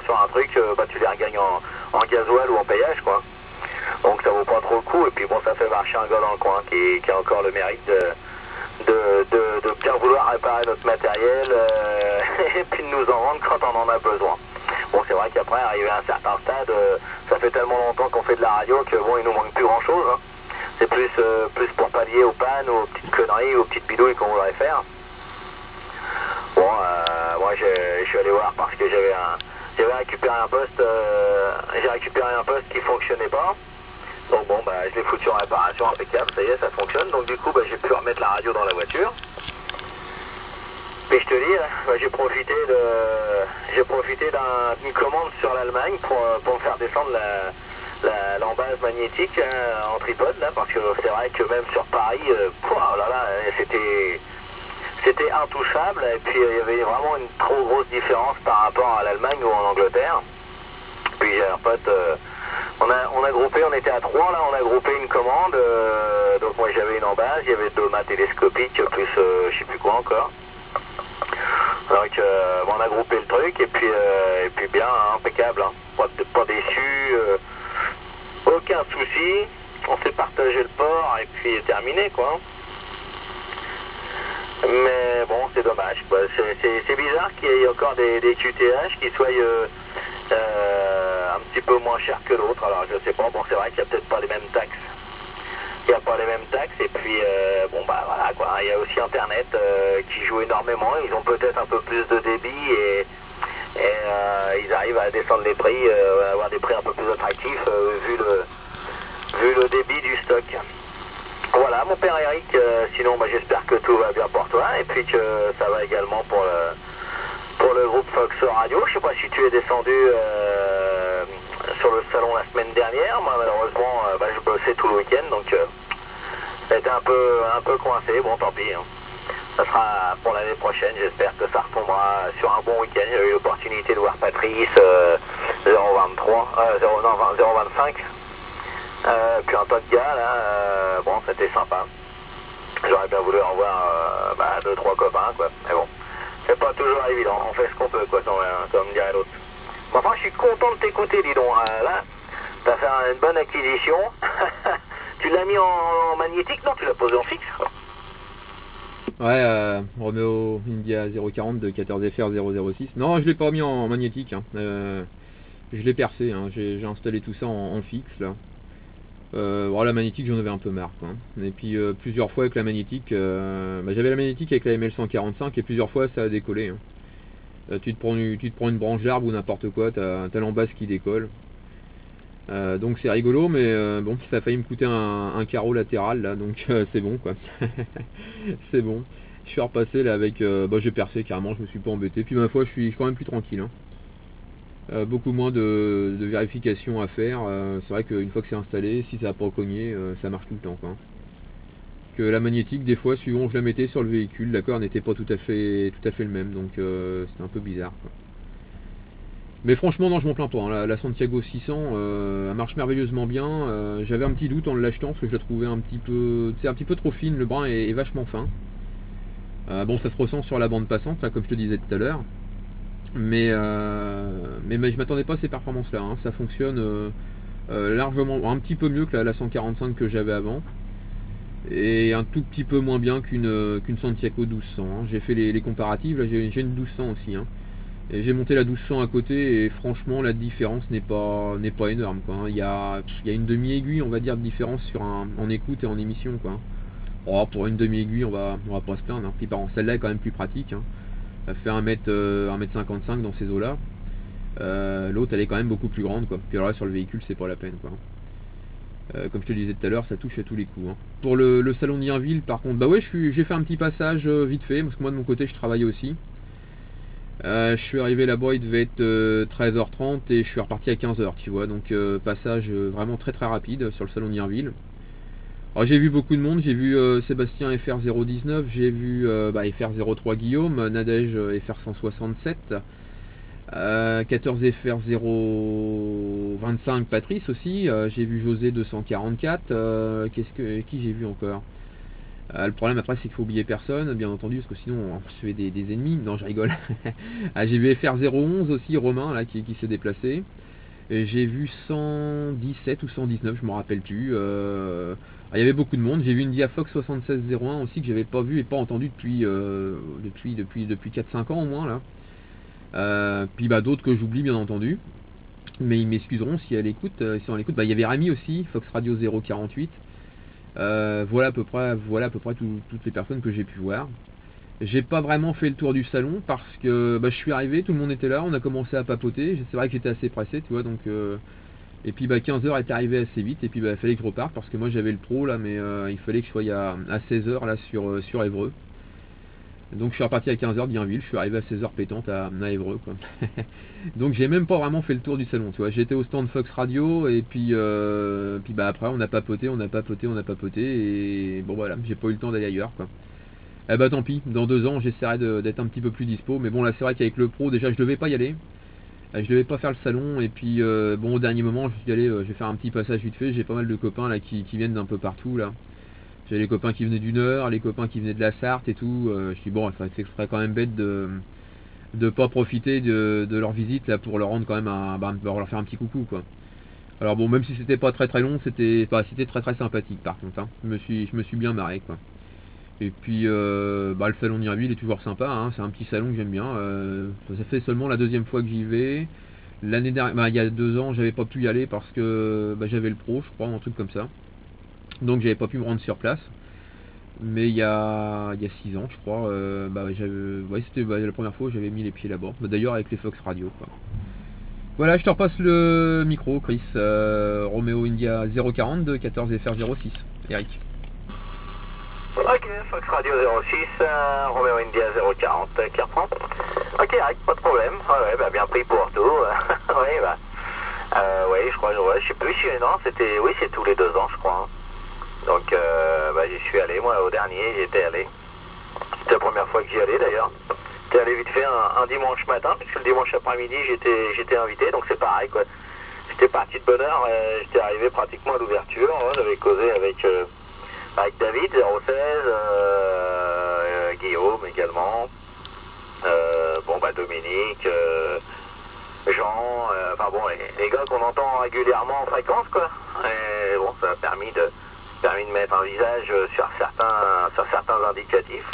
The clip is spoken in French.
sur un truc, bah tu les regagnes en gasoil ou en payage quoi. Donc ça vaut pas trop le coup, et puis bon, ça fait marcher un gars dans le coin qui a encore le mérite de bien vouloir réparer notre matériel et puis de nous en rendre quand on en a besoin. Bon, c'est vrai qu'après, arrivé à un certain stade, ça fait tellement longtemps qu'on fait de la radio que bon, il nous manque plus grand chose. Hein. C'est plus pour pallier aux pannes, aux petites conneries, aux petites bidouilles qu'on voudrait faire. Bon, moi je suis allé voir parce que j'avais récupéré un poste, j'ai récupéré un poste qui fonctionnait pas. Donc bon, bah je l'ai foutu en réparation, impeccable, ça y est, ça fonctionne. Donc du coup, bah, j'ai pu remettre la radio dans la voiture. Mais je te dis, bah, j'ai profité d'une commande sur l'Allemagne pour me faire descendre l'embase magnétique en tripode là, parce que c'est vrai que même sur Paris, oh là là, c'était intouchable, et puis il y avait vraiment une trop grosse différence par rapport à l'Allemagne ou en Angleterre. Puis j'ai un pote, on a groupé, on était à 3 là, on a groupé une commande, donc moi j'avais une embase, il y avait 2 mâts télescopiques, plus je sais plus quoi encore. Donc bon, on a groupé le truc, et puis bien, hein, impeccable, hein. Pas déçu, aucun souci, on s'est partagé le port, et puis terminé quoi. Mais bon, c'est dommage, quoi. C'est bizarre qu'il y ait encore des QTH qui soient un petit peu moins chers que l'autre. Alors je sais pas, bon c'est vrai qu'il n'y a peut-être pas les mêmes taxes. Il n'y a pas les mêmes taxes, et puis bon bah voilà quoi. Il y a aussi Internet qui joue énormément, ils ont peut-être un peu plus de débit et ils arrivent à descendre les prix, à avoir des prix un peu plus attractifs vu le débit du stock. Voilà, mon père Eric, sinon bah, j'espère que tout va bien pour toi, et puis que ça va également pour le groupe Fox Radio. Je sais pas si tu es descendu sur le salon la semaine dernière. Moi malheureusement bah, je bossais tout le week-end, donc j'étais un peu coincé. Bon tant pis, hein. Ça sera pour l'année prochaine, j'espère que ça retombera sur un bon week-end. J'ai eu l'opportunité de voir Patrice 025. Puis un tas de gars là, bon c'était sympa. J'aurais bien voulu en voir 2-3 copains quoi, mais bon, c'est pas toujours évident, on fait ce qu'on peut quoi, comme dirait l'autre. Enfin je suis content de t'écouter, dis donc, là, t'as fait une bonne acquisition. Tu l'as mis en magnétique, non, tu l'as posé en fixe? Ouais, Romeo India 040 de 14FR 006. Non, je l'ai pas mis en magnétique, hein. Je l'ai percé, hein. J'ai installé tout ça en fixe là. Bon, la magnétique j'en avais un peu marre quoi. Et puis plusieurs fois avec la magnétique, j'avais la magnétique avec la ML145 et plusieurs fois ça a décollé, hein. Tu te prends une branche d'arbre ou n'importe quoi, t'as l'embase qui décolle. Donc c'est rigolo, mais bon, ça a failli me coûter un carreau latéral là, donc c'est bon quoi. C'est bon. Je suis repassé là avec, j'ai percé carrément, je me suis pas embêté. Puis ma foi je suis quand même plus tranquille, hein. Beaucoup moins de vérification à faire. C'est vrai qu'une fois que c'est installé, si ça n'a pas cogné, ça marche tout le temps quoi. Que la magnétique, des fois, suivant où je la mettais sur le véhicule, l'accord n'était pas tout à fait le même, donc c'était un peu bizarre quoi. Mais franchement non, je m'en plains pas, hein. La Santiago 600 elle marche merveilleusement bien. J'avais un petit doute en l'achetant parce que je la trouvais un petit peu trop fine, le brin est vachement fin. Bon, ça se ressent sur la bande passante là, comme je te disais tout à l'heure. Mais je m'attendais pas à ces performances là, hein. Ça fonctionne largement, un petit peu mieux que la 145 que j'avais avant, et un tout petit peu moins bien qu'une Santiago 1200, hein. J'ai fait les comparatifs, là j'ai une 1200 aussi, hein. Et j'ai monté la 1200 à côté, et franchement la différence n'est pas énorme quoi, hein. Il y a une demi-aiguille on va dire de différence en écoute et en émission quoi. Oh, pour une demi-aiguille on va pas se plaindre, hein. Puis par celle-là est quand même plus pratique, hein. Ça fait 1m55 dans ces eaux là. L'autre elle est quand même beaucoup plus grande quoi. Puis alors là sur le véhicule c'est pas la peine quoi. Comme je te disais tout à l'heure, ça touche à tous les coups, hein. Pour le salon d'Irville par contre, bah ouais, j'ai fait un petit passage vite fait, parce que moi de mon côté je travaillais aussi. Je suis arrivé là-bas, il devait être 13h30 et je suis reparti à 15h, tu vois. Donc passage vraiment très très rapide sur le salon d'Irville. Alors j'ai vu beaucoup de monde, j'ai vu Sébastien FR019, j'ai vu FR03 Guillaume, Nadège FR167, 14FR025 Patrice aussi, j'ai vu José 244, qui j'ai vu encore? Le problème après c'est qu'il faut oublier personne, bien entendu, parce que sinon on se fait des ennemis. Non, je rigole. J'ai vu FR011 aussi, Romain, là, qui s'est déplacé. J'ai vu 117 ou 119, je me rappelle plus. Il y avait beaucoup de monde. J'ai vu une Diafox 7601 aussi que j'avais pas vu et pas entendu depuis 4-5 ans au moins là. Puis d'autres que j'oublie bien entendu. Mais ils m'excuseront si elle écoute, ils sont à l'écoute. Il y avait Rami aussi, Fox Radio 048. Voilà à peu près toutes les personnes que j'ai pu voir. J'ai pas vraiment fait le tour du salon parce que je suis arrivé, tout le monde était là, on a commencé à papoter. C'est vrai que j'étais assez pressé, tu vois, donc et puis 15h est arrivé assez vite et puis il fallait que je reparte parce que moi j'avais le pro là, mais il fallait que je sois à 16h là sur Évreux. Donc je suis reparti à 15h de Bienville, je suis arrivé à 16h pétante à Évreux quoi. Donc j'ai même pas vraiment fait le tour du salon, tu vois. J'étais au stand Fox Radio et puis après on a papoté et bon voilà, j'ai pas eu le temps d'aller ailleurs quoi. Tant pis, dans 2 ans j'essaierai d'être un petit peu plus dispo, mais bon là c'est vrai qu'avec le pro déjà je devais pas y aller, je devais pas faire le salon et puis bon au dernier moment je suis allé, je vais faire un petit passage vite fait, j'ai pas mal de copains là qui viennent d'un peu partout là. J'ai les copains qui venaient du Nord, les copains qui venaient de la Sarthe et tout, je dis bon ça serait quand même bête de pas profiter de leur visite là pour leur rendre quand même pour leur faire un petit coucou quoi. Alors bon, même si c'était pas très très long, c'était très très sympathique par contre, hein. Je me suis bien marré quoi. Et puis le salon de Bienville est toujours sympa, hein. C'est un petit salon que j'aime bien. Ça fait seulement la 2e fois que j'y vais. L'année dernière, il y a 2 ans, j'avais pas pu y aller parce que j'avais le pro, je crois, un truc comme ça. Donc j'avais pas pu me rendre sur place. Mais il y a 6 ans, je crois, c'était la première fois où j'avais mis les pieds là-bas. D'ailleurs avec les Fox Radio, quoi. Voilà, je te repasse le micro, Chris. Romeo India 040 de 14 FR06. Eric. Ok, Fox Radio 06, Romeo India 040, qui reprend. Ok, Eric, pas de problème. Ouais, bien pris pour tout. Oui, je crois, je sais plus si non, c'est tous les 2 ans, je crois. Donc, j'y suis allé, moi, au dernier, j'y étais allé. C'était la première fois que j'y allais, d'ailleurs. J'étais allé vite fait un dimanche matin, puisque le dimanche après-midi, j'étais invité, donc c'est pareil, quoi. J'étais parti de bonne heure, j'étais arrivé pratiquement à l'ouverture, j'avais causé avec David, 016, Guillaume également, Dominique, Jean, les gars qu'on entend régulièrement en fréquence, quoi. Et bon, ça a permis de mettre un visage sur certains indicatifs.